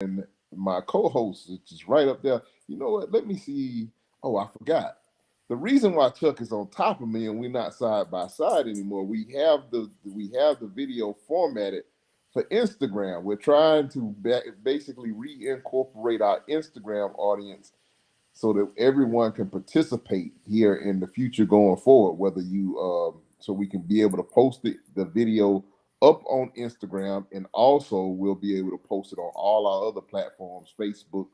and my co-host, which is right up there. You know what? Let me see. Oh, I forgot. The reason why Chuck is on top of me and we're not side by side anymore, we have the video formatted for Instagram. We're trying to basically reincorporate our Instagram audience so that everyone can participate here in the future going forward. Whether you, so we can be able to post the video up on Instagram, and also we'll be able to post it on all our other platforms: Facebook,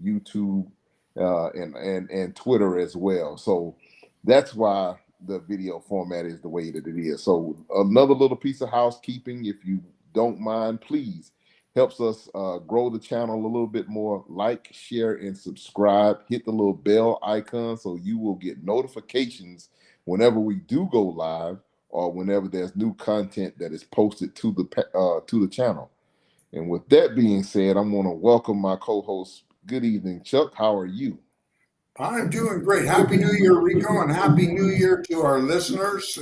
YouTube, and Twitter as well. So that's why the video format is the way that it is. So another little piece of housekeeping, if you don't mind, please helps us grow the channel a little bit more. Like, share, and subscribe. Hit the little bell icon so you will get notifications whenever we do go live or whenever there's new content that is posted to the channel. And with that being said, I'm going to welcome my co-host. Good evening, Chuck. How are you? I'm doing great. Happy New Year, Rico, and Happy New Year to our listeners.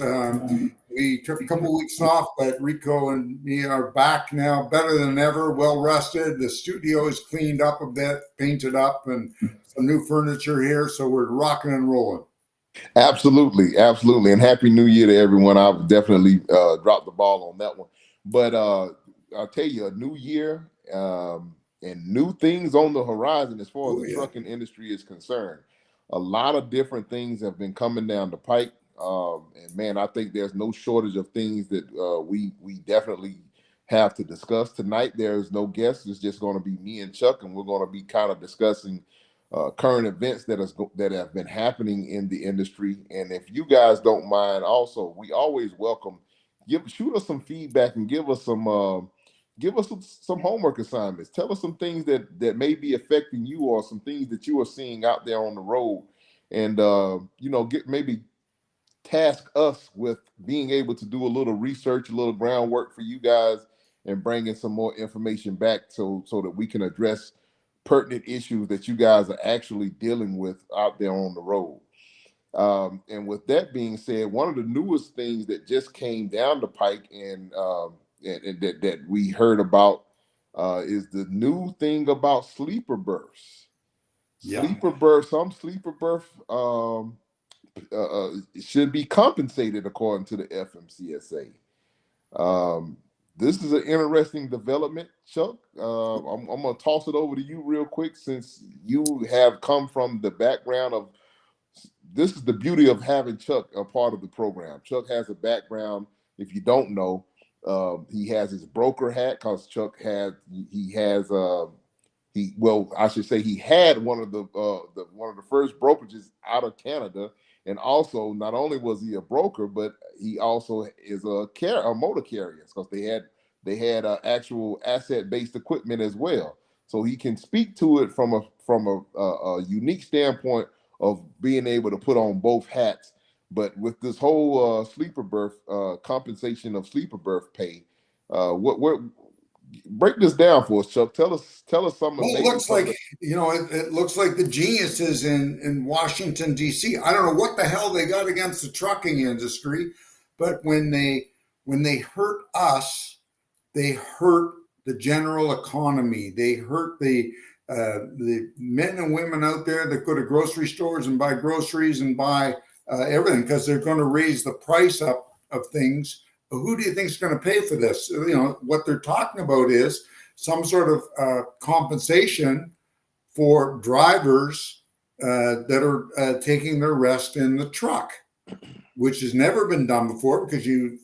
We took a couple of weeks off, but Rico and me are back now, better than ever, well rested. The studio is cleaned up a bit, painted up, and some new furniture here. So we're rocking and rolling. Absolutely, absolutely, and happy New Year to everyone. I've definitely dropped the ball on that one, but I'll tell you, a new year and new things on the horizon as far as Oh, the yeah. trucking industry is concerned. A lot of different things have been coming down the pike, and man, I think there's no shortage of things that we definitely have to discuss tonight. There's no guests; it's just going to be me and Chuck, and we're going to be kind of discussing current events that have been happening in the industry. And if you guys don't mind, also we always welcome shoot us some feedback and give us some homework assignments. Tell us some things that may be affecting you or some things that you are seeing out there on the road, and get maybe task us with being able to do a little research, a little groundwork for you guys, and bringing some more information back so that we can address pertinent issues that you guys are actually dealing with out there on the road. And with that being said, one of the newest things that just came down the pike and that we heard about is the new thing about sleeper berths. Yeah. Some sleeper berth should be compensated according to the FMCSA. This is an interesting development, Chuck. I'm going to toss it over to you real quick since you have come from the background of. This is the beauty of having Chuck a part of the program. Chuck has a background. If you don't know, he has his broker hat because Chuck he has I should say he had one of the first brokerages out of Canada, and also not only was he a broker, but he also is a motor carrier because they had actual asset based equipment as well. So he can speak to it from a unique standpoint of being able to put on both hats. But with this whole sleeper berth compensation of sleeper berth pay, what break this down for us, Chuck. Tell us some of Well, it maybe looks some of like, the. it looks like the geniuses in Washington, D.C. I don't know what the hell they got against the trucking industry, but when they hurt us, they hurt the general economy. They hurt the men and women out there that go to grocery stores and buy groceries and buy everything because they're going to raise the price up of things. But who do you think is going to pay for this? What they're talking about is some sort of compensation for drivers that are taking their rest in the truck, which has never been done before because you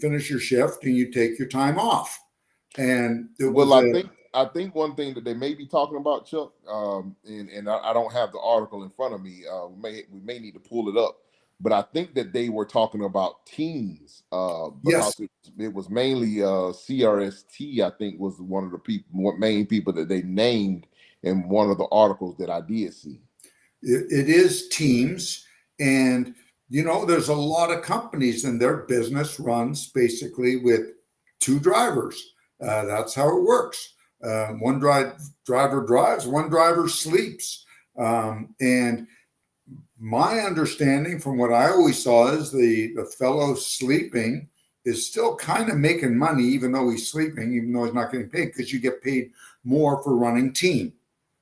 finish your shift and you take your time off. And it Well, was I think one thing that they may be talking about, Chuck, and I don't have the article in front of me. We may need to pull it up, but I think that they were talking about teams because yes, it was mainly CRST. I think was one of the main people that they named in one of the articles that I did see. it is teams. And there's a lot of companies and their business runs basically with two drivers. That's how it works. One driver drives, one driver sleeps. And my understanding from what I always saw is the fellow sleeping is still kind of making money, even though he's sleeping, even though he's not getting paid, because you get paid more for running team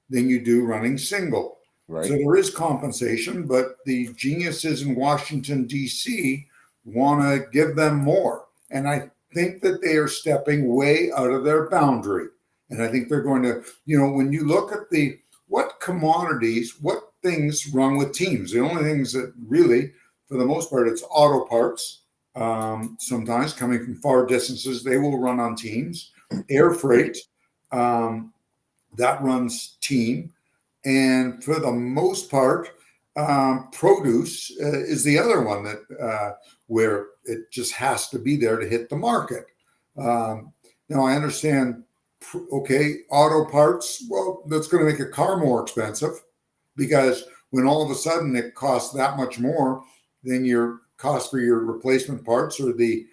than you do running single. So Right. there is compensation, but the geniuses in Washington, D.C. want to give them more. And I think that they are stepping way out of their boundary. And I think they're going to, when you look at what commodities, what things run with teams, the only things that really, for the most part, it's auto parts. Sometimes coming from far distances, they will run on teams. Air freight, that runs team. And for the most part, produce is the other one that where it just has to be there to hit the market. Now I understand. Okay, auto parts. Well, that's going to make a car more expensive because when all of a sudden it costs that much more, then your cost for your replacement parts or the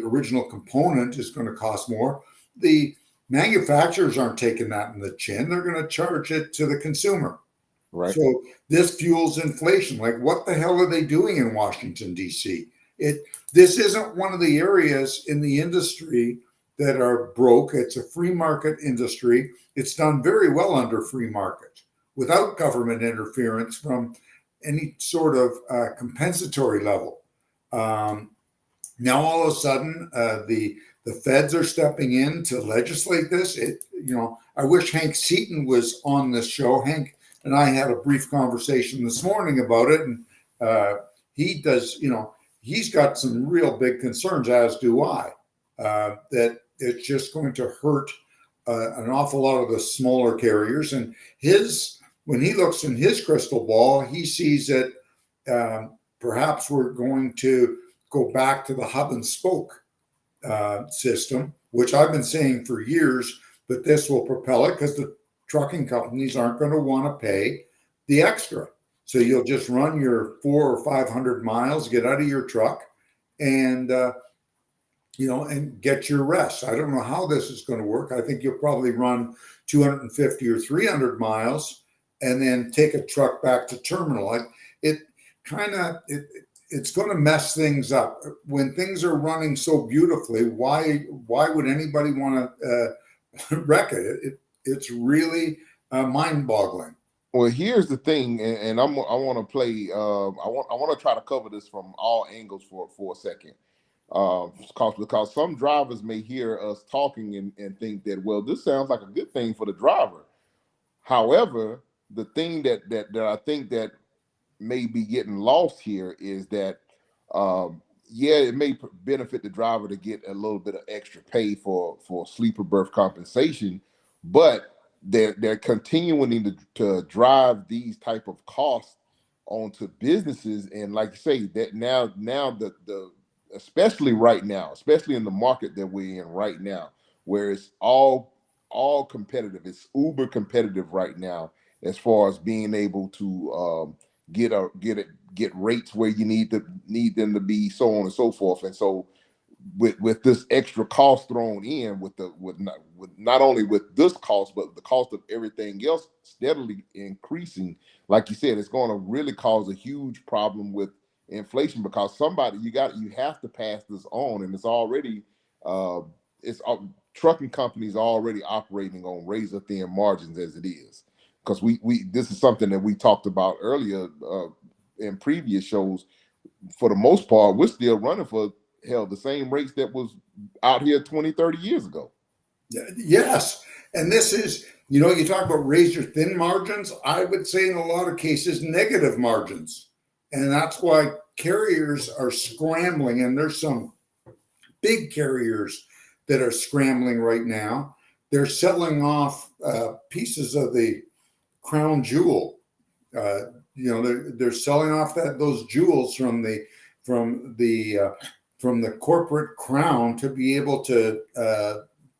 original component is going to cost more. The manufacturers aren't taking that in the chin. They're going to charge it to the consumer. Right. So this fuels inflation. Like, what the hell are they doing in Washington, D.C.? This isn't one of the areas in the industry that are broke. It's a free market industry. It's done very well under free market without government interference from any sort of compensatory level. Now all of a sudden, the feds are stepping in to legislate this. I wish Hank Seaton was on this show. Hank and I had a brief conversation this morning about it, and he does. He's got some real big concerns, as do I, that it's just going to hurt an awful lot of the smaller carriers. And when he looks in his crystal ball, he sees that perhaps we're going to go back to the hub and spoke system, which I've been saying for years, but this will propel it because the trucking companies aren't going to want to pay the extra. So you'll just run your 400 or 500 miles, get out of your truck, and and get your rest. I don't know how this is going to work. I think you'll probably run 250 or 300 miles and then take a truck back to terminal. It's going to mess things up. When things are running so beautifully, why would anybody want to wreck it? It's really mind-boggling. Well, here's the thing, and I want to play. I want to try to cover this from all angles for a second, because some drivers may hear us talking and think that, well, this sounds like a good thing for the driver. However, the thing that I think that may be getting lost here is that, yeah, it may benefit the driver to get a little bit of extra pay for sleeper berth compensation, but they're continuing to drive these type of costs onto businesses. And like you say, that now the especially right now, especially in the market that we're in right now, where it's all competitive, it's uber competitive right now as far as being able to get rates where you need them to be, so on and so forth. And so with this extra cost thrown in, with not only with this cost, but the cost of everything else steadily increasing, like you said, it's going to really cause a huge problem with inflation, because you have to pass this on. And it's already it's trucking companies are already operating on razor thin margins as it is, because we this is something that we talked about earlier in previous shows. For the most part, we're still running for the same rates that was out here 20, 30 years ago. Yes. And this is, you talk about razor thin margins. I would say in a lot of cases, negative margins. And that's why carriers are scrambling. And there's some big carriers that are scrambling right now. They're selling off pieces of the crown jewel. They're selling off those jewels from the corporate crown to be able to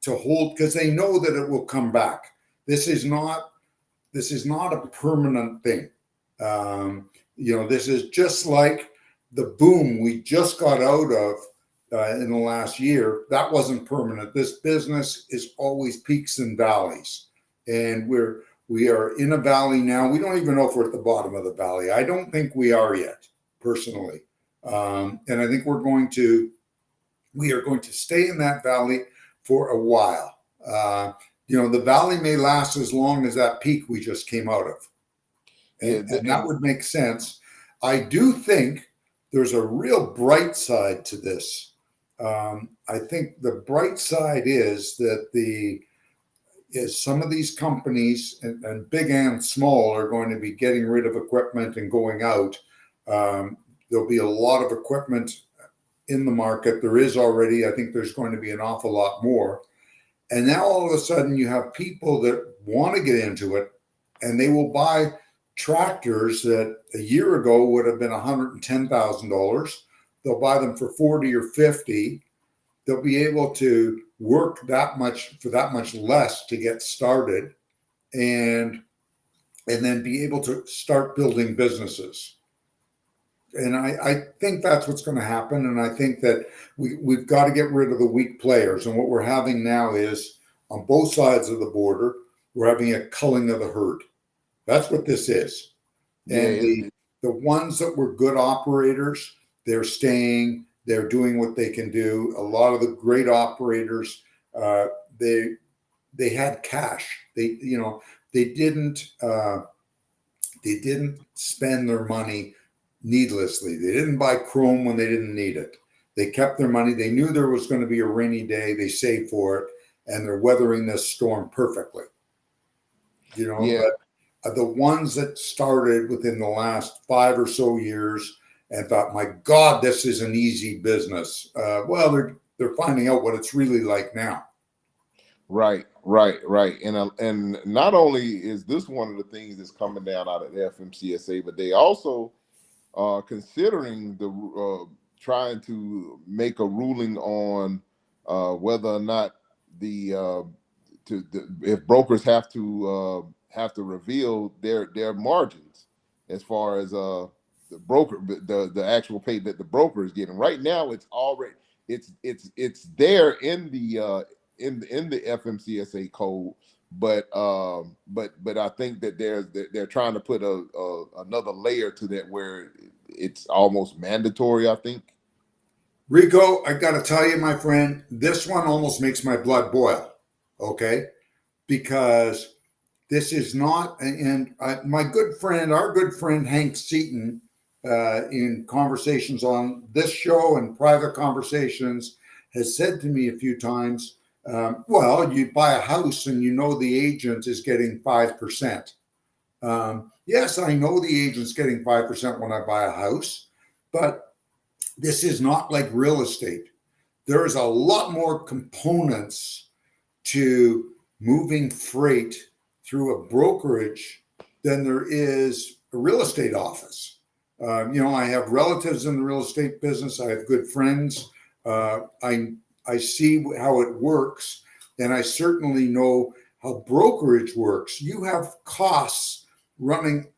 hold, because they know that it will come back. This is not a permanent thing. This is just like the boom we just got out of in the last year. That wasn't permanent. This business is always peaks and valleys, and we are in a valley now. We don't even know if we're at the bottom of the valley. I don't think we are yet, personally. And I think we are going to stay in that valley for a while. The valley may last as long as that peak we just came out of. Yeah, And that would make sense. I do think there's a real bright side to this. I think the bright side is that some of these companies, and big and small, are going to be getting rid of equipment and going out. There'll be a lot of equipment in the market. There is already. I think there's going to be an awful lot more. And now all of a sudden you have people that want to get into it, and they will buy tractors that a year ago would have been $110,000. They'll buy them for 40 or 50. They'll be able to work that much for that much less to get started, and then be able to start building businesses. And I think that's what's going to happen. And I think that we've got to get rid of the weak players. And what we're having now is, on both sides of the border, we're having a culling of the herd. That's what this is. And the ones that were good operators, they're staying. They're doing what they can do. A lot of the great operators, they had cash. They didn't spend their money needlessly. They didn't buy chrome when they didn't need it. They kept their money. They knew there was going to be a rainy day. They saved for it, and they're weathering this storm perfectly. But the ones that started within the last 5 or so years and thought, "My God, this is an easy business." Well, they're finding out what it's really like now. Right. And not only is this one of the things that's coming down out of the FMCSA, but they also considering trying to make a ruling on whether or not if brokers have to reveal their margins as far as the actual pay that the broker is getting. Right now, it's already it's there in the FMCSA code, but I think that they're trying to put another layer to that where it's almost mandatory, I think. Rico, I got to tell you, my friend, this one almost makes my blood boil. Okay, because this is not, and our good friend Hank Seaton, in conversations on this show and private conversations, has said to me a few times, well, you buy a house and the agent is getting 5%. Yes, I know the agent's getting 5% when I buy a house, but this is not like real estate. There is a lot more components to moving freight through a brokerage than there is a real estate office. I have relatives in the real estate business. I have good friends. I see how it works, and I certainly know how brokerage works. You have costs running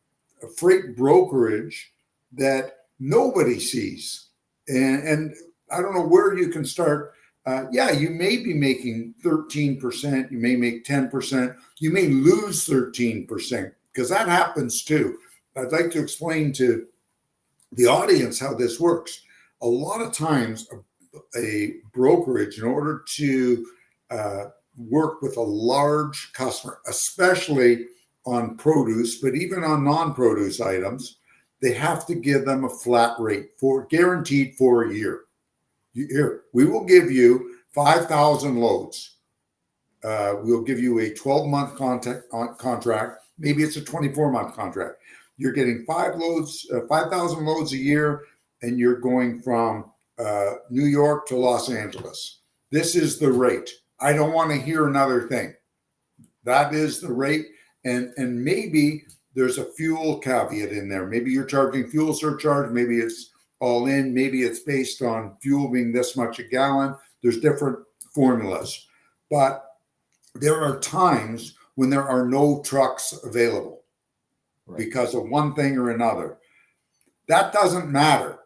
a freight brokerage that nobody sees, and I don't know where you can start. You may be making 13%. You may make 10%. You may lose 13%, because that happens too. I'd like to explain to the audience how this works. A lot of times, a brokerage, in order to work with a large customer, especially on produce, but even on non-produce items, they have to give them a flat rate guaranteed for a year. Here, we will give you 5,000 loads. We'll give you a 12-month contract. Maybe it's a 24-month contract. You're getting 5,000 loads a year, and you're going from New York to Los Angeles. This is the rate. I don't want to hear another thing. That is the rate. And maybe there's a fuel caveat in there. Maybe you're charging fuel surcharge. Maybe it's all in. Maybe it's based on fuel being this much a gallon. There's different formulas. But there are times when there are no trucks available, right, because of one thing or another. That doesn't matter.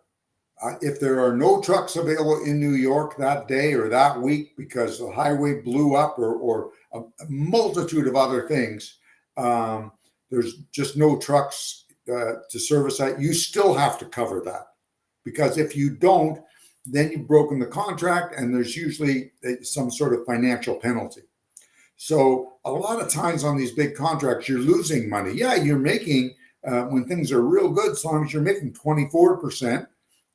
If there are no trucks available in New York that day or that week because the highway blew up or a multitude of other things, there's just no trucks to service that, you still have to cover that. Because if you don't, then you've broken the contract, and there's usually some sort of financial penalty. So a lot of times on these big contracts, you're losing money. Yeah, you're making, when things are real good, as long as you're making 24%.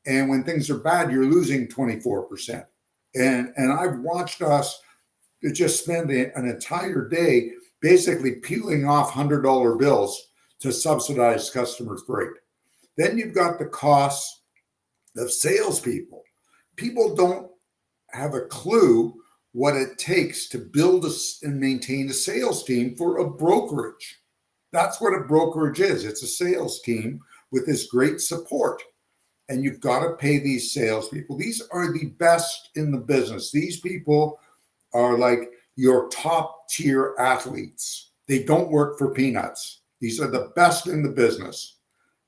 And when things are bad, you're losing 24%. And I've watched us just spend an entire day basically peeling off $100 bills to subsidize customers' freight. Then you've got the costs of salespeople. People don't have a clue what it takes to build and maintain a sales team for a brokerage. That's what a brokerage is. It's a sales team with this great support. And you've got to pay these salespeople. These are the best in the business. These people are like your top tier athletes. They don't work for peanuts. These are the best in the business.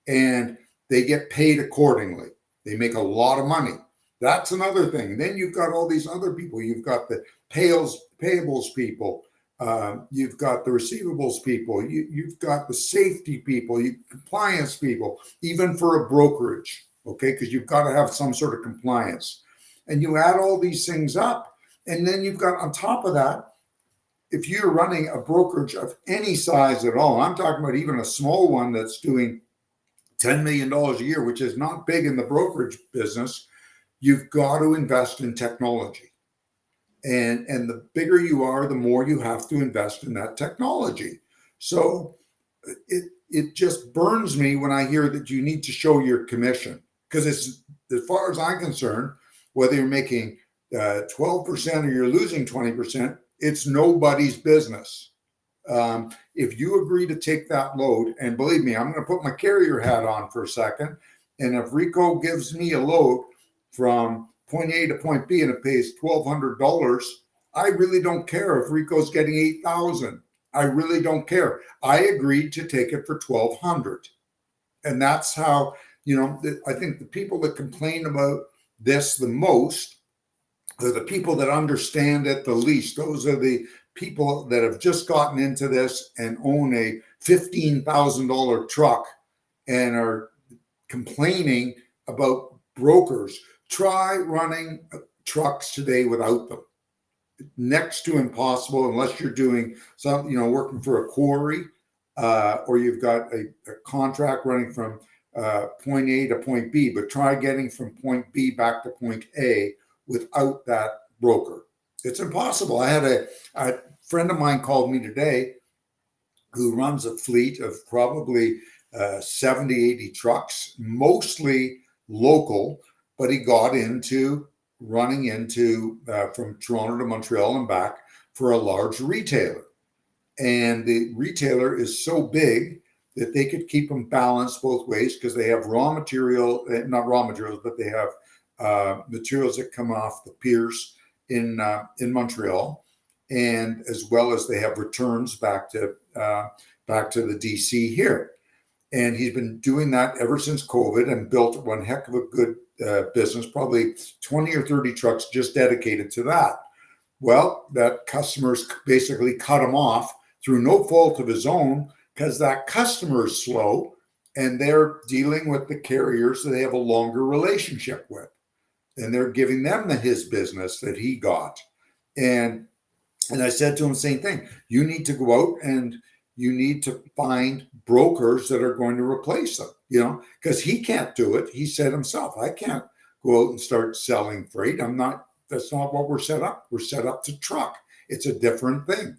And they get paid accordingly. They make a lot of money. That's another thing. Then you've got all these other people. You've got the payables people. You've got the receivables people. You've got the safety people, compliance people, even for a brokerage, okay? Because you've got to have some sort of compliance. And you add all these things up. And then you've got on top of that, if you're running a brokerage of any size at all, I'm talking about even a small one that's doing $10 million a year, which is not big in the brokerage business, you've got to invest in technology. And the bigger you are, the more you have to invest in that technology. So it just burns me when I hear that you need to show your commission, because it's, as far as I'm concerned, whether you're making 12% or you're losing 20%, it's nobody's business. If you agree to take that load, and believe me, I'm going to put my carrier hat on for a second. And if Rico gives me a load from point A to point B and it pays $1,200, I really don't care if Rico's getting $8,000. I really don't care. I agreed to take it for $1,200. And that's how, I think the people that complain about this the most are the people that understand it the least. Those are the people that have just gotten into this and own a $15,000 truck and are complaining about brokers. Try running trucks today without them. Next to impossible, unless you're doing some, working for a quarry, or you've got a contract running from point A to point B. But try getting from point B back to point A without that broker. It's impossible. I had a friend of mine called me today who runs a fleet of probably 70, 80 trucks, mostly local, but he got into running into from Toronto to Montreal and back for a large retailer. And the retailer is so big that they could keep them balanced both ways, because they have not raw materials, but they have materials that come off the piers in Montreal, and as well as they have returns back to the DC here. And he's been doing that ever since COVID and built one heck of a good business, probably 20 or 30 trucks just dedicated to that. Well, that customers basically cut him off through no fault of his own, because that customer is slow and they're dealing with the carriers that they have a longer relationship with. And they're giving them his business that he got. And I said to him, same thing. You need to go out and you need to find brokers that are going to replace them, because he can't do it. He said himself, I can't go out and start selling freight. That's not what we're set up. We're set up to truck. It's a different thing.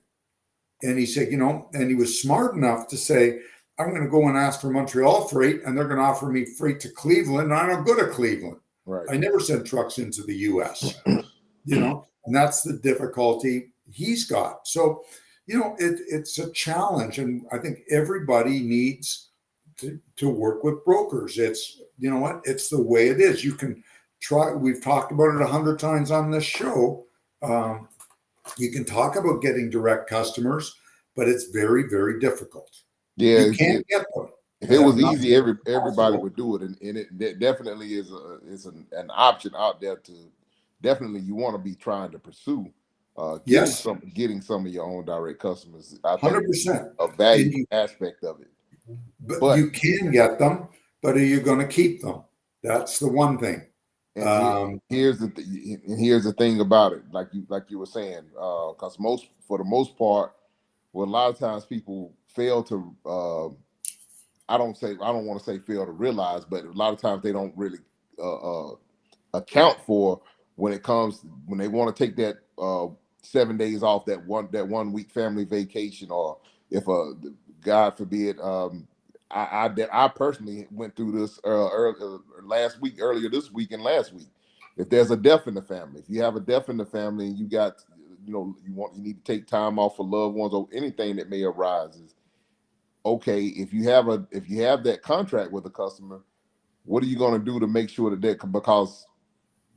And he said, and he was smart enough to say, I'm going to go and ask for Montreal freight, and they're going to offer me freight to Cleveland. And I don't go to Cleveland. Right. I never send trucks into the US, and that's the difficulty he's got. So, it's a challenge. And I think everybody needs to work with brokers. It's, it's the way it is. You can try, we've talked about it 100 times on this show. You can talk about getting direct customers, but it's very, very difficult. Yeah, you can't get them. If it was easy, everybody would do it, and it definitely is an option out there to definitely you want to be trying to pursue. Getting some of your own direct customers, I think, 100% a value aspect of it. But you can get them, but are you going to keep them? That's the one thing. And Um, here's the thing about it, like you were saying, because for the most part, well, a lot of times people fail to. I don't want to say fail to realize, but a lot of times they don't really account for when they want to take that 7 days off, that 1 week family vacation, or if God forbid, I personally went through this earlier this week and last week. If there's a death in the family, if you have a death in the family and you got, you need to take time off for loved ones or anything that may arise, is okay. If you have that contract with a customer, what are you going to do to make sure because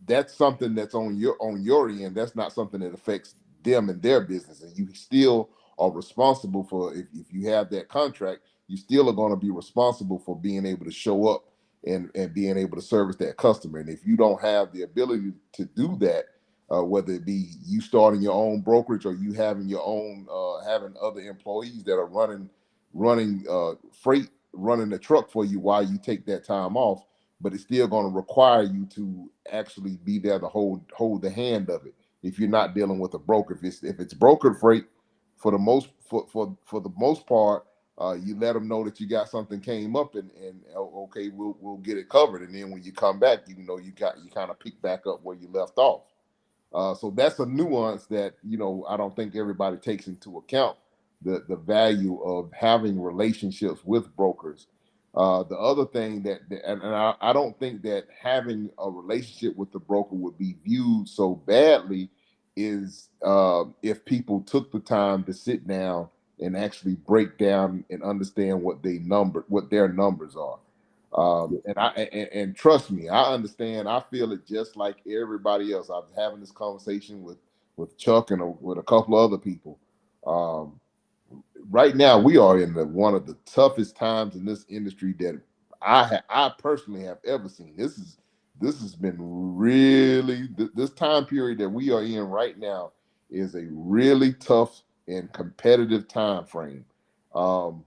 that's something that's on your end. That's not something that affects them and their business, and you still are responsible for, if you have that contract, you still are going to be responsible for being able to show up and being able to service that customer. And if you don't have the ability to do that, whether it be you starting your own brokerage or you having your own having other employees that are running freight, running the truck for you while you take that time off, but it's still going to require you to actually be there to hold the hand of it. If you're not dealing with a broker, if it's brokered freight, for the most part, you let them know that you got something came up, and okay, we'll get it covered, and then when you come back, you kind of pick back up where you left off. So that's a nuance that I don't think everybody takes into account, the value of having relationships with brokers. The other thing I don't think that having a relationship with the broker would be viewed so badly, is if people took the time to sit down and actually break down and understand what their numbers are. And trust me, I understand. I feel it just like everybody else. I was having this conversation with Chuck and with a couple of other people. Um, right now, we are in one of the toughest times in this industry that I personally have ever seen. This has been really, this time period that we are in right now is a really tough and competitive time frame. Um,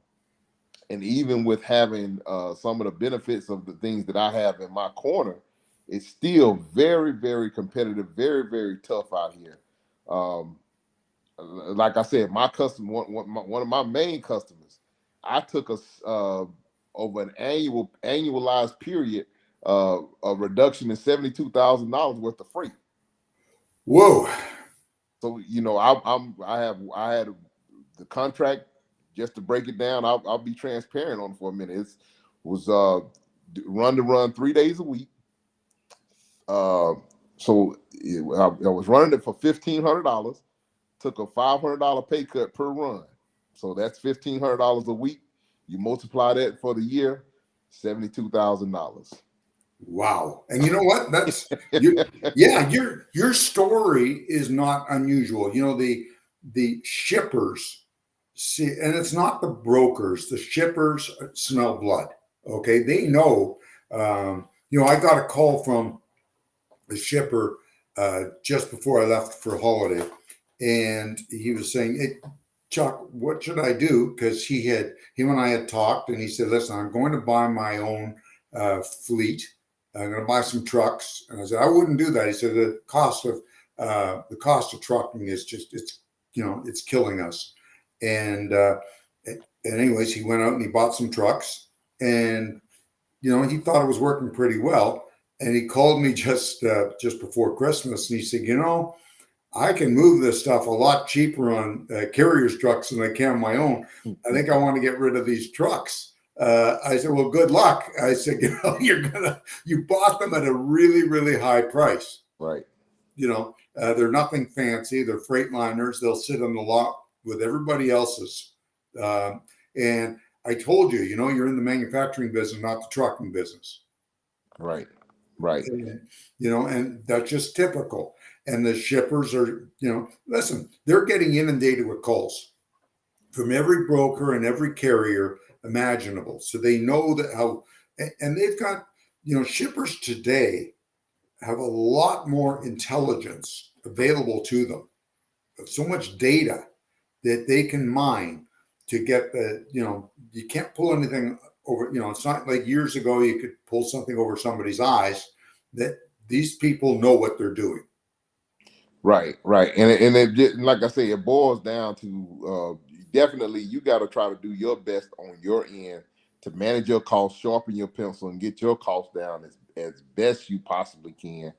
and even with having some of the benefits of the things that I have in my corner, it's still very, very competitive, very, very tough out here. Um, like I said, my customer, one of my main customers, I took over an annualized period, a reduction in $72,000 worth of freight. Whoa. So I had the contract. Just to break it down, I'll be transparent on it for a minute. It was run to run 3 days a week. Uh, I was running it for $1,500. Took a $500 pay cut per run, so that's $1,500 a week. You multiply that for the year, $72,000. Wow. And you know what? That's you. Yeah, your story is not unusual. The shippers see, and it's not the brokers. The shippers smell blood. Okay, they know. I got a call from the shipper just before I left for holiday, and he was saying, "Hey, Chuck, what should I do?" Because him and I had talked, and he said, "Listen, I'm going to buy my own fleet. I'm going to buy some trucks." And I said, "I wouldn't do that." He said, the cost of trucking is just it's killing us." And anyways, he went out and he bought some trucks, and he thought it was working pretty well. And he called me just before Christmas, and he said, "I can move this stuff a lot cheaper on carriers trucks than I can on my own. I think I want to get rid of these trucks." I said, "Well, good luck." I said, you bought them at a really, really high price. Right. They're nothing fancy. They're Freightliners. They'll sit on the lot with everybody else's. And I told you, you're in the manufacturing business, not the trucking business. Right. Right. And that's just typical. And the shippers are, listen, they're getting inundated with calls from every broker and every carrier imaginable. So they know and they've got, shippers today have a lot more intelligence available to them, so much data that they can mine to get you can't pull anything over, it's not like years ago you could pull something over somebody's eyes. That these people know what they're doing. Right, right, and it just, like I say, it boils down to definitely you got to try to do your best on your end to manage your costs, sharpen your pencil, and get your costs down as best you possibly can.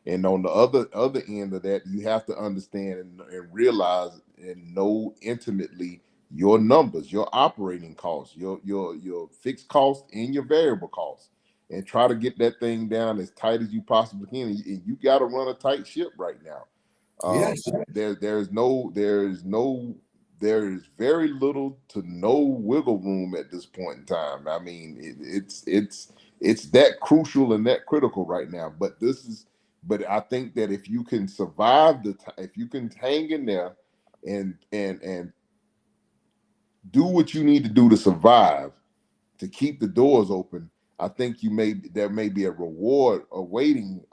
And on the other end of that, you have to understand and realize and know intimately your numbers, your operating costs, your fixed costs, and your variable costs, and try to get that thing down as tight as you possibly can. And you got to run a tight ship right now. Yes. There is very little to no wiggle room at this point in time. I mean, it's that crucial and that critical right now. But I think that if you can survive if you can hang in there and do what you need to do to survive, to keep the doors open, I think there may be a reward awaiting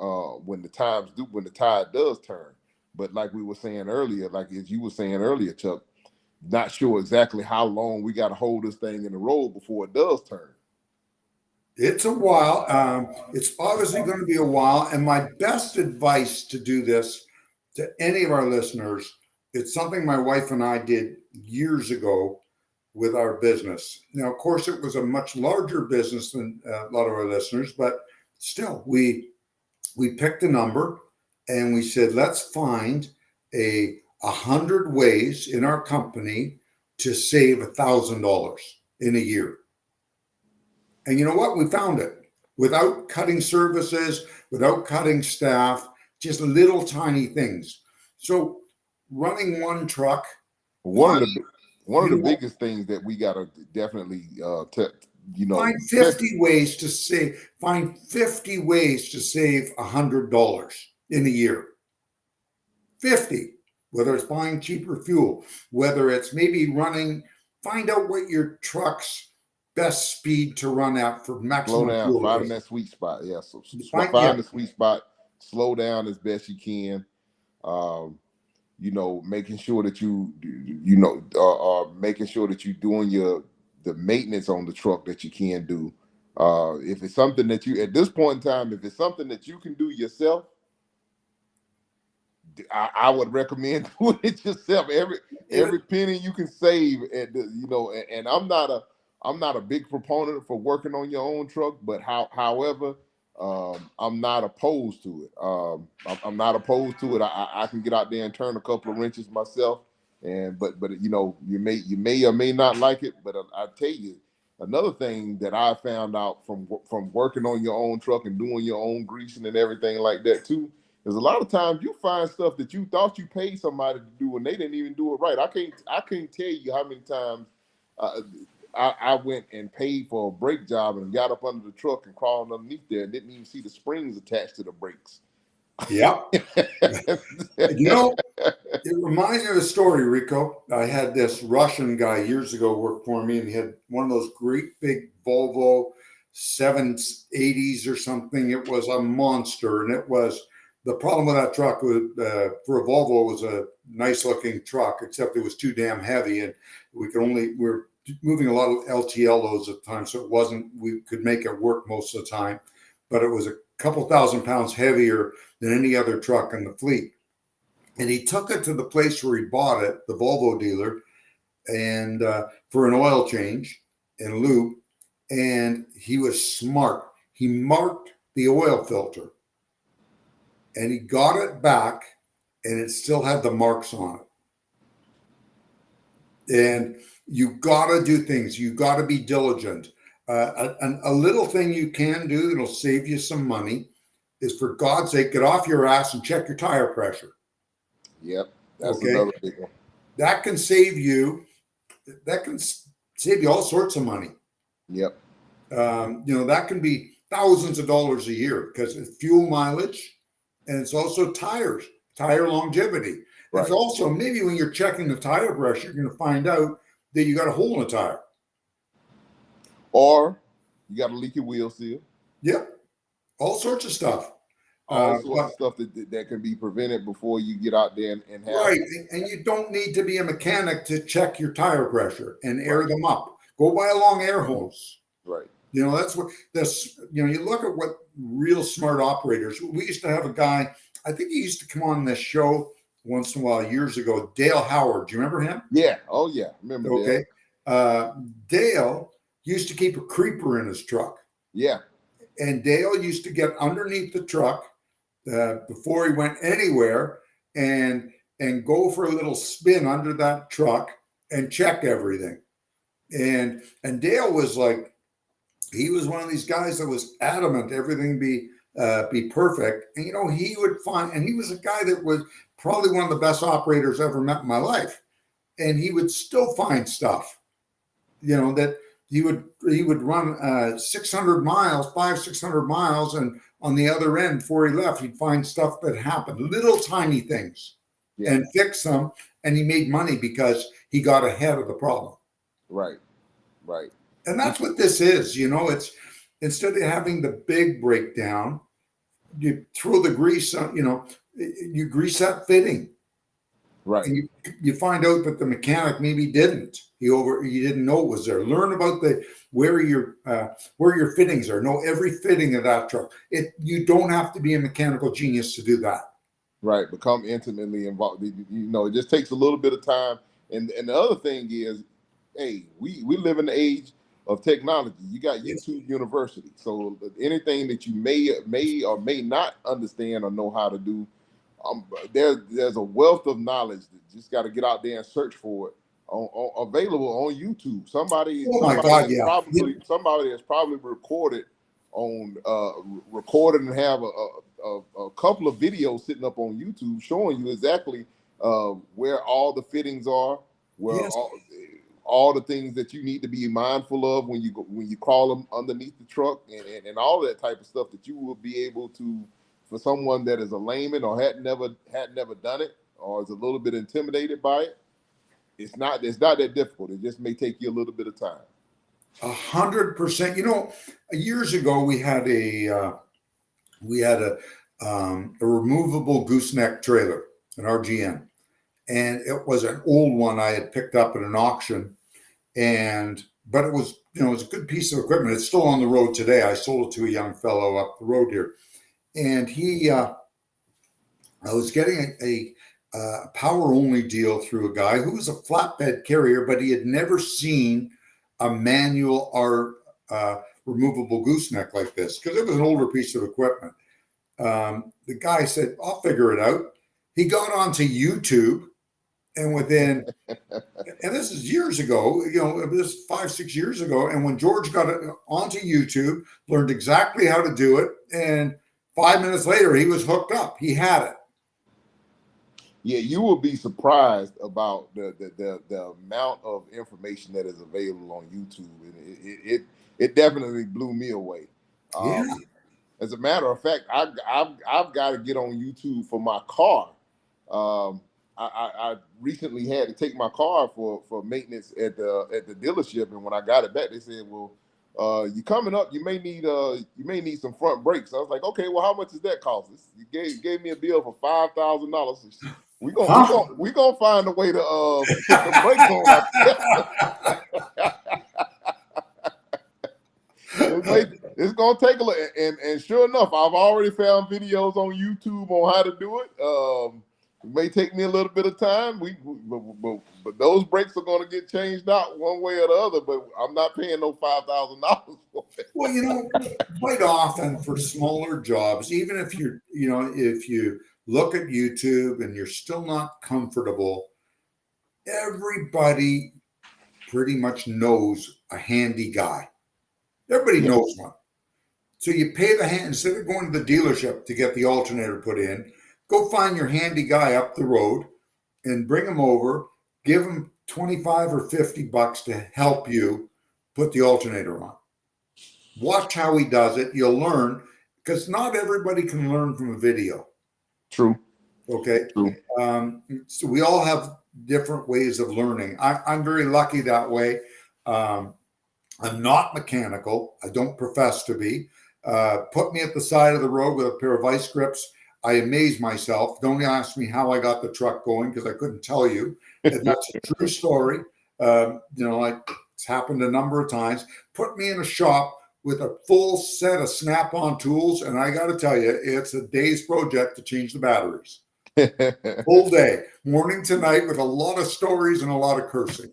when the tide does turn. But like we were saying earlier, like as you were saying earlier, Chuck, not sure exactly how long we got to hold this thing in the road before it does turn. It's a while. It's obviously going to be a while. And my best advice to do this to any of our listeners, it's something my wife and I did years ago with our business. Now, of course, it was a much larger business than a lot of our listeners, but still, we picked a number and we said, let's find 100 ways in our company to save $1,000 in a year. And you know what? We found it without cutting services, without cutting staff, just little tiny things. So running one truck, One of the one of you the know what? biggest things that we got to definitely Find test. 50 ways to save. Find 50 ways to save $100 in a year. 50. Whether it's buying cheaper fuel, whether it's maybe running. Find out what your truck's best speed to run at for Slow maximum down, fuel finding efficiency. that sweet spot. Yeah, so Yeah, find the sweet spot. Slow down as best you can. Um, making sure that making sure that you're doing the maintenance on the truck that you can do. If it's something that you at this point in time, if it's something that you can do yourself, I would recommend doing it yourself. Every penny you can save and I'm not a big proponent for working on your own truck, but however, I'm not opposed to it. I'm not opposed to it. I can get out there and turn a couple of wrenches myself, but you may or may not like it. But I tell you, another thing that I found out from working on your own truck and doing your own greasing and everything like that too, because a lot of times you find stuff that you thought you paid somebody to do and they didn't even do it right. I can't tell you how many times uh, I went and paid for a brake job and got up under the truck and crawled underneath there and didn't even see the springs attached to the brakes. yeah. You know, it reminds me of a story, Rico. I had this Russian guy years ago work for me, and he had one of those great big Volvo 780s or something. It was a monster, and it was the problem with that truck was for a Volvo, it was a nice looking truck, except it was too damn heavy, and we were moving a lot of LTL loads at the time, so we could make it work most of the time, but it was a couple thousand pounds heavier than any other truck in the fleet. And he took it to the place where he bought it, the Volvo dealer, and for an oil change and lube. And he was smart. He marked the oil filter, and he got it back, and it still had the marks on it. And you got to do things. You got to be diligent. A little thing you can do that'll save you some money is, for God's sake, get off your ass and check your tire pressure. Yep, that's Okay, another big one. that can save you. That can save you all sorts of money. Yep. That can be thousands of dollars a year because it's fuel mileage, and it's also tire longevity. Right. It's also maybe when you're checking the tire pressure, you're going to find out that you got a hole in the tire. Or you got a leaky wheel seal. Yep, all sorts of stuff. All sorts of stuff that can be prevented before you get out there and have. Right, and you don't need to be a mechanic to check your tire pressure and air them up. Go buy a long air hose. Right. You know, that's what this, you know, you look at what real smart operators, we used to have a guy, I think he used to come on this show once in a while years ago, Dale Howard. Do you remember him? Yeah. Oh yeah. Remember Dale? Okay. Uh, Dale used to keep a creeper in his truck. Yeah. And Dale used to get underneath the truck before he went anywhere and go for a little spin under that truck and check everything. And Dale was like, he was one of these guys that was adamant everything be perfect. And you know, he would find, and he was a guy that was probably one of the best operators I ever met in my life. And he would still find stuff, you know, that he would run 600 miles, 600 miles, and on the other end before he left, he'd find stuff that happened, little tiny things, Yeah. and fix them. And he made money because he got ahead of the problem. Right. Right. And that's what this is, you know. It's instead of having the big breakdown, you throw the grease on, you know, you grease that fitting. Right. And you find out that the mechanic maybe didn't. You didn't know it was there. Learn about where your fittings are. Know every fitting of that truck. You don't have to be a mechanical genius to do that. Right. Become intimately involved. You know, it just takes a little bit of time. And the other thing is, hey, we live in the age of technology. You got YouTube University. So anything that you may or may not understand or know how to do, there's a wealth of knowledge that just got to get out there and search for it. Available on YouTube. Somebody has probably recorded and have a couple of videos sitting up on YouTube showing you exactly where all the fittings are, where all the things that you need to be mindful of when you crawl them underneath the truck, and all that type of stuff that you will be able to, for someone that is a layman or had never done it or is a little bit intimidated by it. It's not that difficult. It just may take you a little bit of time. 100%. You know, years ago we had a removable gooseneck trailer, an RGN, and it was an old one I had picked up at an auction, but it was, you know, it was a good piece of equipment. It's still on the road today. I sold it to a young fellow up the road here, and I was getting a power only deal through a guy who was a flatbed carrier, but he had never seen a manual or removable gooseneck like this because it was an older piece of equipment. The guy said, "I'll figure it out." He got onto YouTube, and and this is years ago, you know, this is 5-6 years ago. And when George got onto YouTube, learned exactly how to do it, and 5 minutes later, he was hooked up. He had it. Yeah, you will be surprised about the amount of information that is available on YouTube, and it definitely blew me away. Yeah. As a matter of fact, I've got to get on YouTube for my car. I recently had to take my car for maintenance at the dealership, and when I got it back, they said, "Well, you coming up, you may need some front brakes." I was like, "Okay, well, how much does that cost?" You gave me a bill for $5,000. We gonna find a way to put the brakes on. It's gonna take a look, and sure enough, I've already found videos on YouTube on how to do it. It may take me a little bit of time. But those brakes are going to get changed out one way or the other. But I'm not paying no $5,000 for it. Well, you know, quite often for smaller jobs, even if if you look at YouTube and you're still not comfortable, everybody pretty much knows a handy guy. Everybody knows one. So you pay the hand, instead of going to the dealership to get the alternator put in, go find your handy guy up the road and bring him over, give him 25 or 50 bucks to help you put the alternator on. Watch how he does it. You'll learn, because not everybody can learn from a video. True. Okay. True. So we all have different ways of learning. I'm very lucky that way. I'm not mechanical. I don't profess to be. Put me at the side of the road with a pair of vice grips. I amaze myself. Don't ask me how I got the truck going, because I couldn't tell you. And that's a true story. It's happened a number of times. Put me in a shop with a full set of snap-on tools, and I got to tell you, it's a day's project to change the batteries. Full day, morning to night, with a lot of stories and a lot of cursing.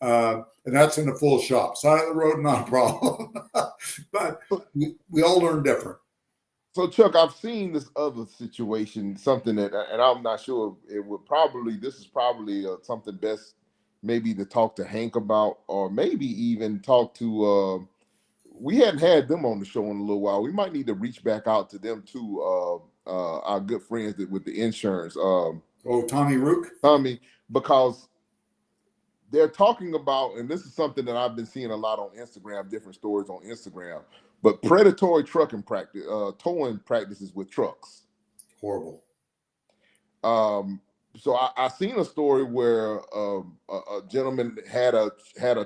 And that's in the full shop. Side of the road, not a problem. But we all learn different. So Chuck, I've seen this other situation, something that, and I'm not sure it would probably. This is probably something best, maybe to talk to Hank about, or maybe even talk to. We hadn't had them on the show in a little while. We might need to reach back out to them too. Our good friends with the insurance. Oh, Tommy Rook. Tommy, because they're talking about, and this is something that I've been seeing a lot on Instagram, different stories on Instagram, but predatory trucking practice, towing practices with trucks. Horrible. So I seen a story where a gentleman had a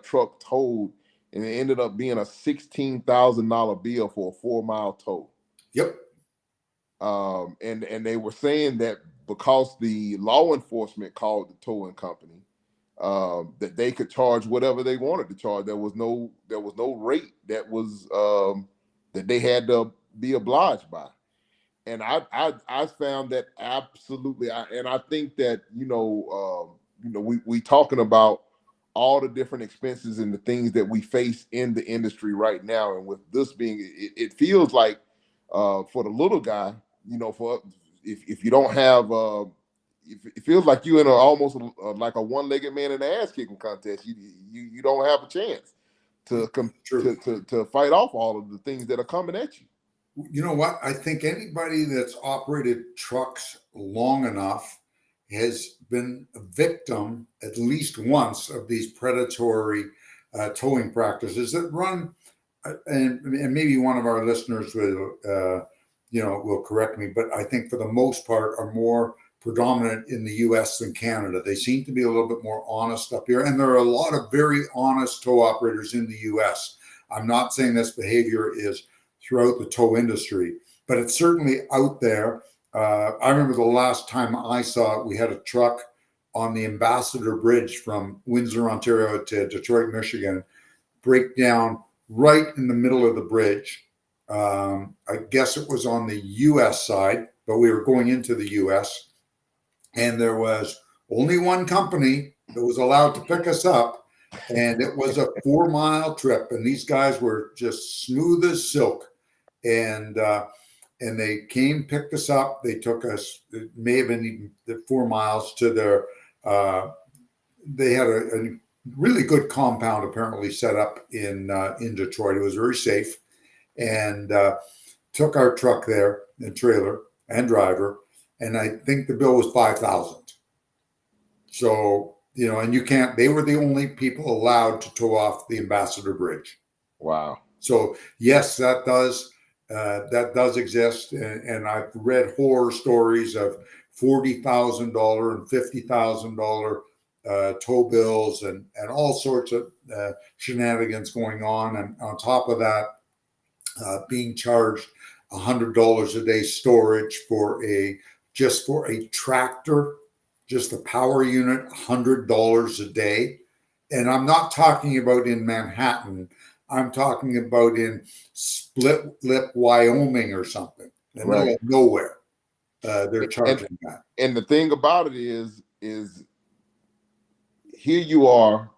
truck towed, and it ended up being a $16,000 bill for a 4 mile tow. Yep. And they were saying that because the law enforcement called the towing company, that they could charge whatever they wanted to charge. There was no rate that was that they had to be obliged by. And I found that absolutely, and I think that we talking about all the different expenses and the things that we face in the industry right now, and with this being, it feels like for the little guy, for if you don't have it feels like you in almost like a one-legged man in an ass kicking contest. You don't have a chance to to fight off all of the things that are coming at you. You know what? I think anybody that's operated trucks long enough has been a victim at least once of these predatory towing practices that run. And maybe one of our listeners will correct me, but I think for the most part are more predominant in the U.S. than Canada. They seem to be a little bit more honest up here, and there are a lot of very honest tow operators in the U.S. I'm not saying this behavior is throughout the tow industry, but it's certainly out there. I remember the last time I saw it, we had a truck on the Ambassador Bridge from Windsor, Ontario to Detroit, Michigan, break down right in the middle of the bridge. I guess it was on the U.S. side, but we were going into the U.S., and there was only one company that was allowed to pick us up, and it was a 4 mile trip, and these guys were just smooth as silk. And they came, picked us up. They took us, it may have been even the 4 miles to their, they had a really good compound apparently set up in Detroit. It was very safe, and took our truck there, and trailer and driver. And I think the bill was $5,000. So, and you can't, they were the only people allowed to tow off the Ambassador Bridge. Wow. So yes, that does exist, and I've read horror stories of $40,000 and $50,000 tow bills and all sorts of shenanigans going on, and on top of that, being charged $100 a day storage just for a tractor, just the power unit, $100 a day, and I'm not talking about in Manhattan. I'm talking about in Split Lip, Wyoming or something, in the middle of nowhere. They're charging that. And the thing about it is here you are,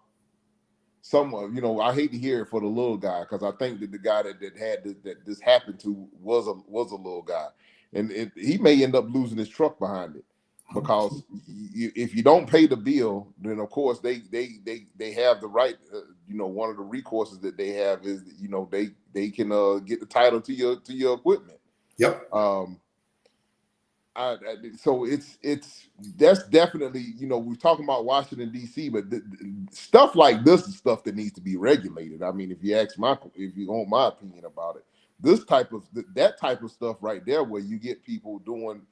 someone, I hate to hear it for the little guy, because I think that the guy that this happened to was a little guy, and he may end up losing his truck behind it, because if you don't pay the bill, then of course they have the right. One of the recourses that they have is they can get the title to your equipment. Yep. So that's definitely, we're talking about Washington D.C., but stuff like this is stuff that needs to be regulated. I mean, if you want my opinion about it, that type of stuff right there, where you get people doing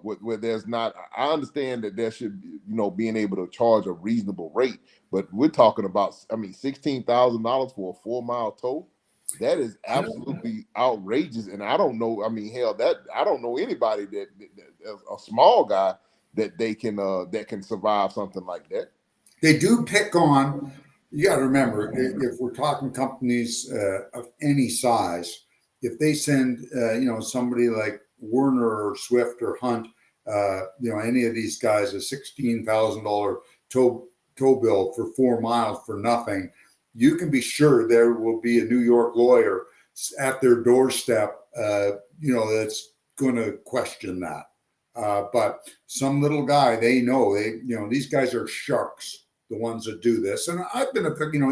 where there's not. I understand that there should be, being able to charge a reasonable rate, but we're talking about, $16,000 for a 4 mile tow. That is absolutely outrageous, and I don't know. I mean, hell, I don't know anybody that a small guy that can survive something like that. They do pick on You got to remember, if we're talking companies of any size, if they send, somebody like Werner or Swift or Hunt, any of these guys, a $16,000 tow bill for 4 miles for nothing, you can be sure there will be a New York lawyer at their doorstep, that's going to question that. But some little guy, these guys are sharks, the ones that do this. And I've been,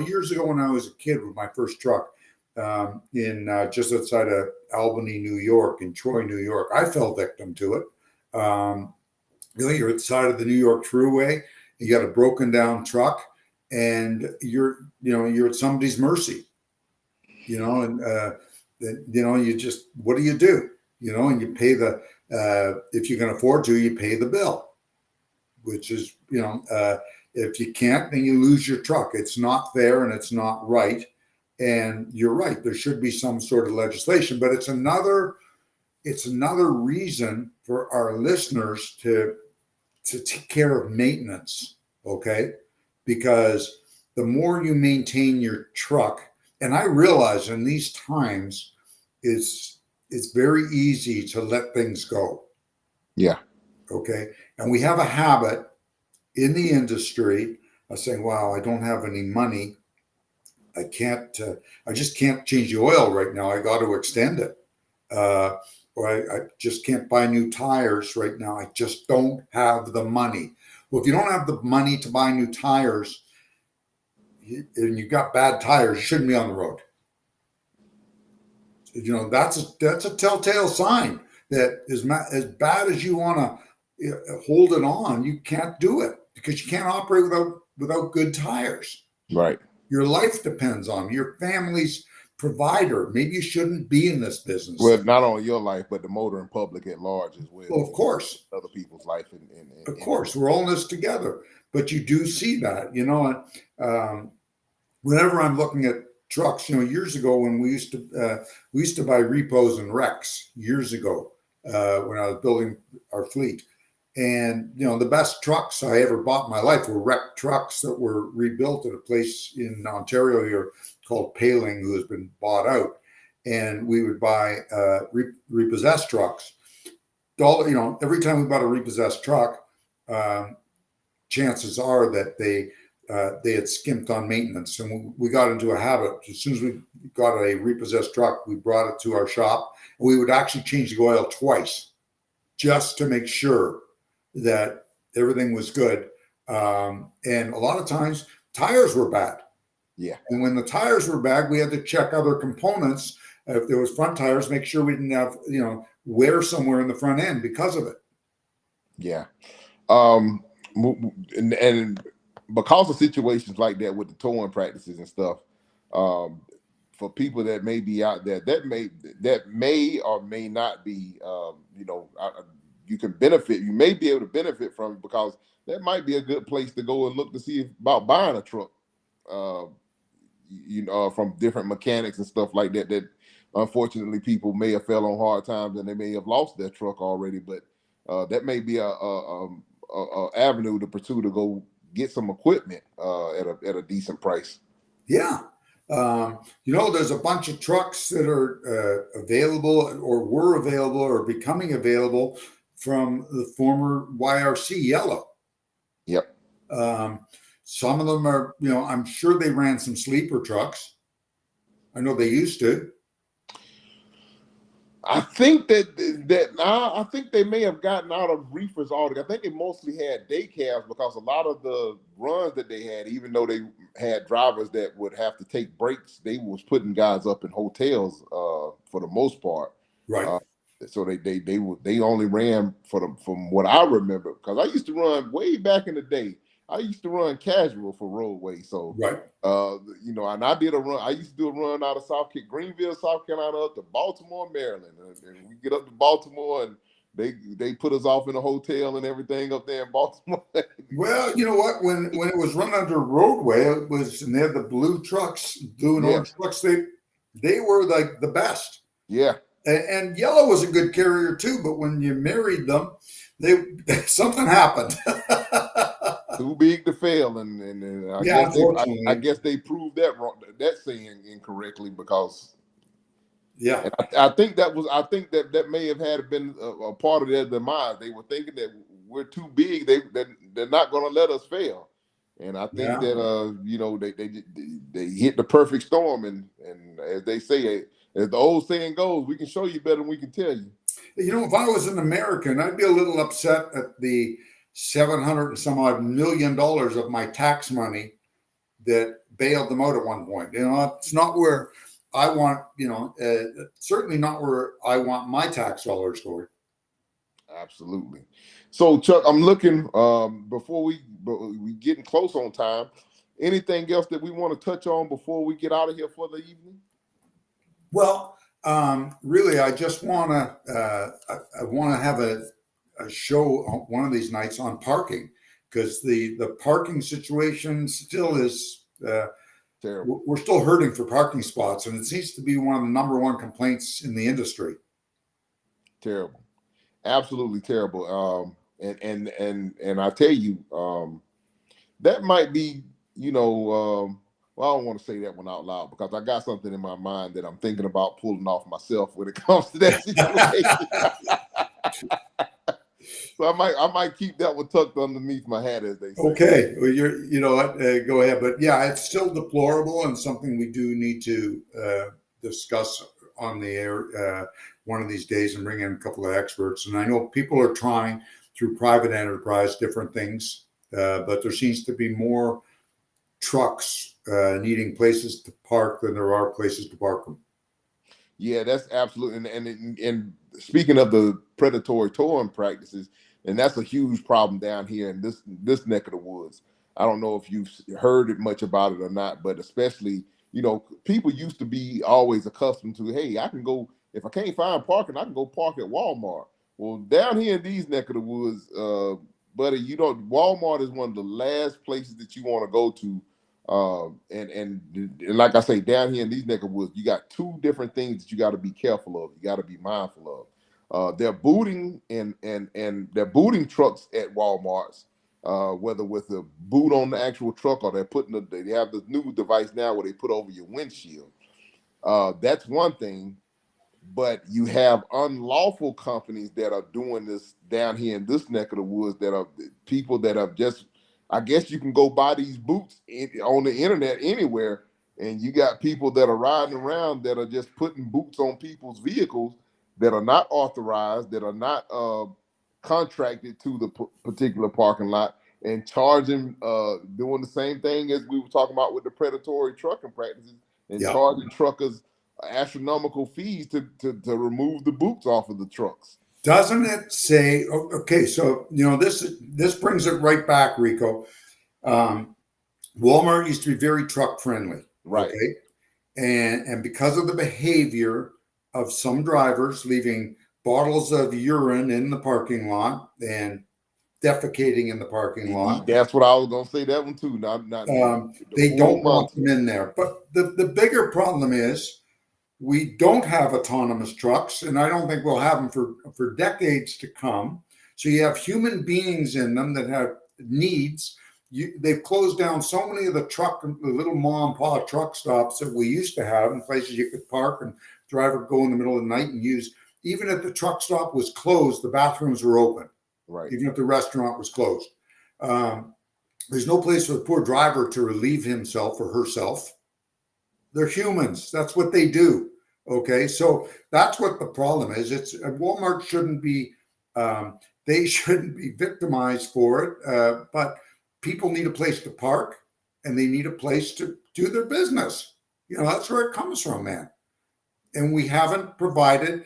years ago when I was a kid with my first truck in just outside of Albany, New York, in Troy, New York, I fell victim to it. You're at the side of the New York Thruway, you got a broken down truck, and you're at somebody's mercy, and you just, what do? And you pay if you can afford to, you pay the bill, which is, if you can't, then you lose your truck. It's not fair and it's not right. And you're right, there should be some sort of legislation, but it's another reason for our listeners to take care of maintenance, okay? Because the more you maintain your truck, and I realize in these times, it's very easy to let things go. Yeah. Okay. And we have a habit in the industry of saying, wow, I don't have any money. I just can't change the oil right now. I got to extend it. Or I just can't buy new tires right now. I just don't have the money. Well, if you don't have the money to buy new tires and you've got bad tires, you shouldn't be on the road. That's a telltale sign that as bad as you want to hold it on, you can't do it because you can't operate without good tires. Right. Your life depends on your family's provider. Maybe you shouldn't be in this business. Well, not only your life, but the motoring public at large as well. Well, of course. Other people's life. Of course, we're all in this together. But you do see that, whenever I'm looking at trucks, years ago when we used to buy repos and wrecks years ago when I was building our fleet. And, the best trucks I ever bought in my life were wrecked trucks that were rebuilt at a place in Ontario here called Paling, who has been bought out. And we would buy repossessed trucks. Every time we bought a repossessed truck, chances are that they had skimped on maintenance. And we got into a habit. As soon as we got a repossessed truck, we brought it to our shop. And we would actually change the oil twice just to make sure that everything was good. And a lot of times tires were bad. Yeah. And when the tires were bad, we had to check other components. If there was front tires, make sure we didn't have, wear somewhere in the front end because of it. Yeah. And because of situations like that with the towing practices and stuff, for people that may be out there, that may or may not be, you can benefit. You may be able to benefit from it because that might be a good place to go and look to see about buying a truck. From different mechanics and stuff like that. That unfortunately people may have fell on hard times and they may have lost their truck already. But that may be a avenue to pursue to go get some equipment at a decent price. Yeah. There's a bunch of trucks that are available or were available or becoming available from the former YRC Yellow. Yep. Some of them are, I'm sure they ran some sleeper trucks. I know they used to. I think I think they may have gotten out of reefers altogether. I think they mostly had day cabs because a lot of the runs that they had, even though they had drivers that would have to take breaks, they was putting guys up in hotels for the most part. Right. So they only ran from what I remember, because I used to run way back in the day. I used to run casual for roadway. So, right. And I did a run. I used to do a run out of Greenville, South Carolina, up to Baltimore, Maryland. And we get up to Baltimore and they put us off in a hotel and everything up there in Baltimore. Well, you know what? When it was run under roadway, and they had the blue and orange trucks, they were like the best. Yeah. And Yellow was a good carrier too, but when you married them, something happened. Too big to fail, and Yeah, I unfortunately. guess they proved that wrong, that saying incorrectly, because Yeah, and I think that that may have had been a part of their demise. They were thinking that we're too big. They're not going to let us fail. And I think yeah. that you know, they hit the perfect storm, and as they say, as the old saying goes, we can show you better than we can tell you. You know, if I was an American, I'd be a little upset at the 700 and some odd $1 million of my tax money that bailed them out at one point. You know, it's not where I want, certainly not where I want my tax dollars going. Absolutely. So Chuck, I'm looking before we getting close on time. Anything else that we want to touch on before we get out of here for the evening? Well, really, I just want to I want to have a show one of these nights on parking, because the parking situation still is Terrible. we're still hurting for parking spots, and it seems to be one of the number one complaints in the industry. Terrible. Absolutely terrible. And I tell you, that might be, you know, well, I don't want to say that one out loud because I got something in my mind that I'm thinking about pulling off myself when it comes to that situation. So I might keep that one tucked underneath my hat, as they say. Okay, well, you know what, go ahead. But yeah, it's still deplorable and something we do need to discuss on the air one of these days and bring in a couple of experts. And I know people are trying through private enterprise different things, but there seems to be more trucks needing places to park than there are places to park them. Yeah, that's absolutely. And speaking of the predatory towing practices, and that's a huge problem down here in this neck of the woods. I don't know if you've heard it much about it or not, but especially, you know, people used to be always accustomed to, hey, I can go, if I can't find parking, I can go park at Walmart. Well, down here in these neck of the woods, buddy, you know, Walmart is one of the last places that you want to go to. And like I say, down here in these neck of woods, you got two different things that you got to be careful of. You got to be mindful of. They're booting and they're booting trucks at WalMarts, whether with a boot on the actual truck or they have the new device now where they put over your windshield. That's one thing, but you have unlawful companies that are doing this down here in this neck of the woods, that are people that have just, I guess you can go buy these boots on the internet anywhere, and you got people that are riding around that are just putting boots on people's vehicles that are not authorized, that are not contracted to the particular parking lot, and charging, doing the same thing as we were talking about with the predatory trucking practices, and Yeah. charging truckers astronomical fees to remove the boots off of the trucks. Doesn't it say, okay, so, this brings it right back, Rico. Um, Walmart used to be very truck friendly. Right. Okay. And because of the behavior of some drivers leaving bottles of urine in the parking lot and defecating in the parking lot, That's what I was gonna say. That one too. Not the they full don't want Monty. them in there. But the bigger problem is we don't have autonomous trucks, and I don't think we'll have them for decades to come. So you have human beings in them that have needs. They've closed down so many of the little mom and pop truck stops that we used to have, in places you could park and drive or go in the middle of the night and use. Even if the truck stop was closed, the bathrooms were open. Right. Even if the restaurant was closed, there's no place for the poor driver to relieve himself or herself. They're humans. That's what they do. Okay, so that's what the problem is. It's Walmart shouldn't be. They shouldn't be victimized for it. But people need a place to park, and they need a place to do their business. That's where it comes from, man. And we haven't provided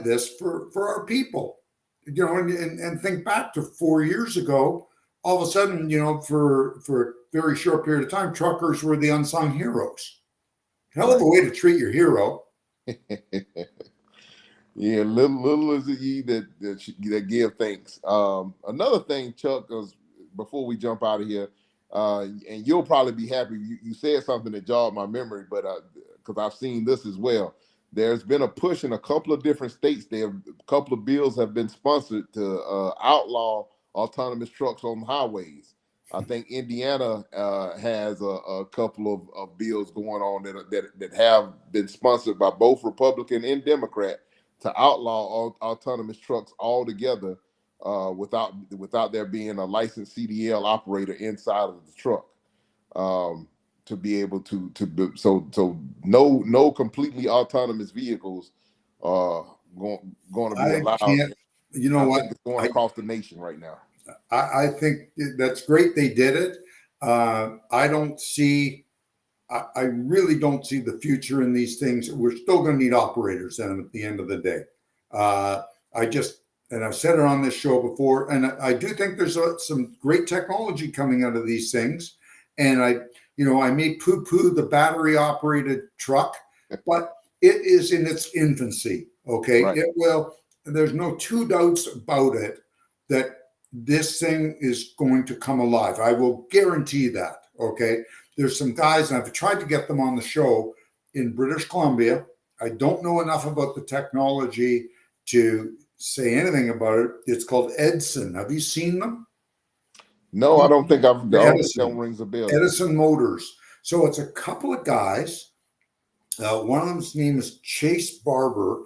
this for our people. And think back to 4 years ago. All of a sudden, for a very short period of time, truckers were the unsung heroes. Hell of Right. a way to treat your hero. Yeah, little is it ye that give thanks. Another thing, Chuck, is before we jump out of here, and you'll probably be happy. You said something that jogged my memory, but because I've seen this as well. There's been a push in a couple of different states. A couple of bills have been sponsored to outlaw autonomous trucks on highways. I think Indiana has a couple of bills going on that have been sponsored by both Republican and Democrat to outlaw autonomous trucks altogether, without there being a licensed CDL operator inside of the truck, to be able so no completely autonomous vehicles going to be I allowed. can't. You know I what? think it's going across the nation right now. I think that's great they did it. I don't see, I really don't see the future in these things. We're still going to need operators then at the end of the day. I just, and I've said it on this show before, and I do think there's some great technology coming out of these things. And I may poo-poo the battery operated truck, but it is in its infancy. Okay. Right. It will, there's no two doubts about it that this thing is going to come alive. I will guarantee that. Okay. There's some guys, and I've tried to get them on the show in British Columbia. I don't know enough about the technology to say anything about it. It's called Edison. Have you seen them? No, I don't think I've. I don't think that Edison. rings a bell. Edison Motors. So it's a couple of guys. One of them's name is Chase Barber.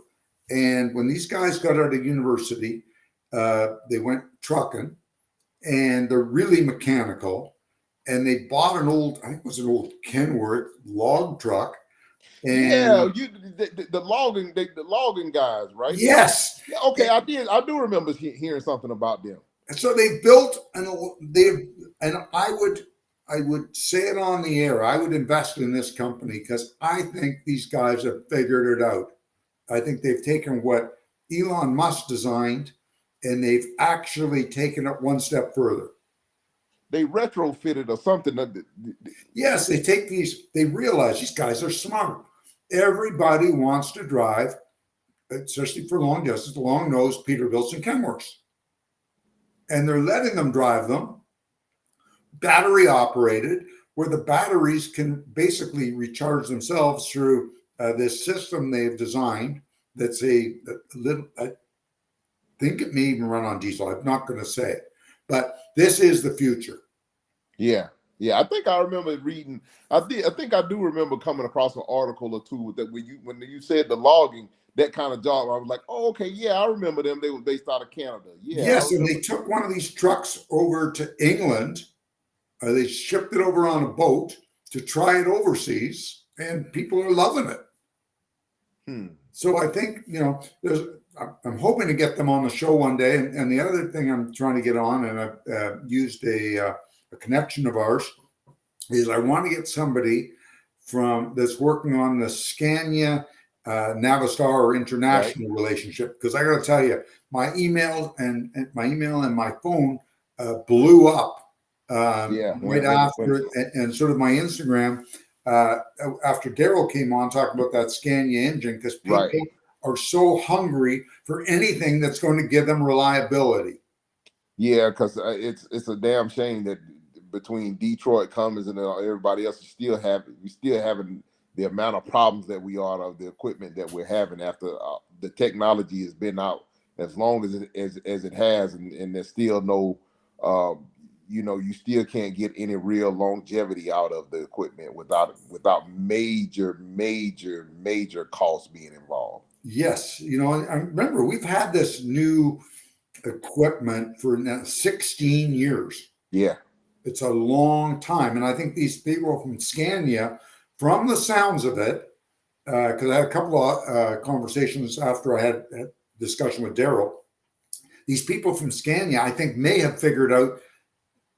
And when these guys got out of university, they went trucking, and they're really mechanical. And they bought an old, I think it was an old Kenworth log truck. And Yeah, the logging guys, right? yes. Yeah, okay, I do remember hearing something about them. So they built and I would say it on the air. I would invest in this company because I think these guys have figured it out. I think they've taken what Elon Musk designed and they've actually taken it one step further. They retrofitted or something. Yes, they realize these guys are smart. Everybody wants to drive, especially for long distance, long nose Peterbilts and Kenworths. And they're letting them drive them battery operated, where the batteries can basically recharge themselves through this system they've designed. That's a little, I think it may even run on diesel. I'm not going to say, but this is the future. Yeah. I think I remember reading. I think I do remember coming across an article or two that when you said the logging, that kind of job, I was like, oh, okay, yeah, I remember them. They were based out of Canada. Yeah. Yes, and they took one of these trucks over to England. They shipped it over on a boat to try it overseas, and people are loving it. So I think, I'm hoping to get them on the show one day. And the other thing I'm trying to get on, and I've used a connection of ours, is I want to get somebody that's working on the Scania Navistar international relationship, because I got to tell you, my email and my phone blew up right after it, and sort of my Instagram after Daryl came on talking about that Scania engine, because people are so hungry for anything that's going to give them reliability. Yeah, because it's a damn shame that between Detroit, Cummins, and everybody else, we still having the amount of problems that we are of the equipment that we're having after the technology has been out as long as it has, and there's still no, you still can't get any real longevity out of the equipment without major costs being involved. Yes, I remember we've had this new equipment for now 16 years. Yeah. It's a long time. And I think these people from Scania, from the sounds of it, because I had a couple of conversations after I had a discussion with Daryl, these people from Scania, I think, may have figured out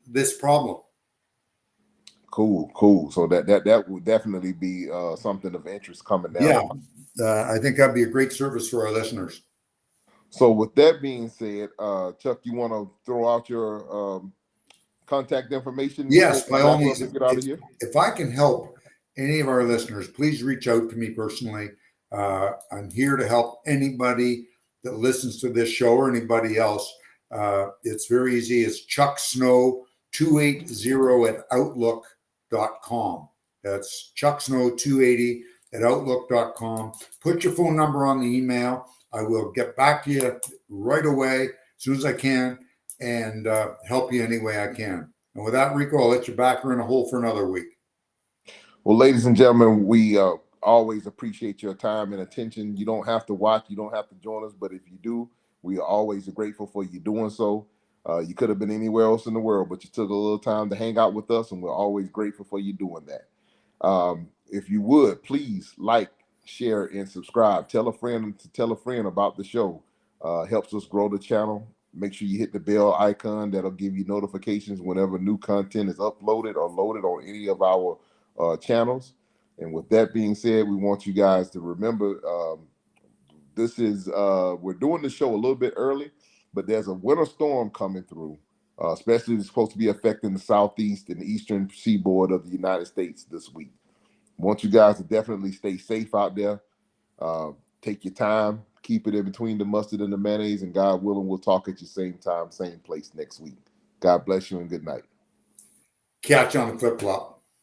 this problem. Cool. So that would definitely be something of interest coming down. Yeah, I think that'd be a great service for our listeners. So with that being said, Chuck, you want to throw out your contact information? Yes, by all means. Get out of here. If I can help any of our listeners, please reach out to me personally. I'm here to help anybody that listens to this show or anybody else. It's very easy. It's Chuck Snow 280 at outlook.com. That's Chuck Snow 280 at outlook.com. Put your phone number on the email. I will get back to you right away as soon as I can. and help you any way I can. And with that, Rico, I'll let you back her in a hole for another week. Well, ladies and gentlemen, we always appreciate your time and attention. You don't have to watch, you don't have to join us, but if you do, we are always grateful for you doing so. You could have been anywhere else in the world, but you took a little time to hang out with us, and we're always grateful for you doing that. If you would, please like, share, and subscribe. Tell a friend to tell a friend about the show. Helps us grow the channel. Make sure you hit the bell icon. That'll give you notifications whenever new content is uploaded or loaded on any of our channels. And with that being said, we want you guys to remember this is we're doing the show a little bit early, but there's a winter storm coming through. Especially it's supposed to be affecting the southeast and the eastern seaboard of the United States this week. Want you guys to definitely stay safe out there. Take your time, keep it in between the mustard and the mayonnaise, and God willing, we'll talk at your same time, same place next week. God bless you and good night. Catch you on the flip flop.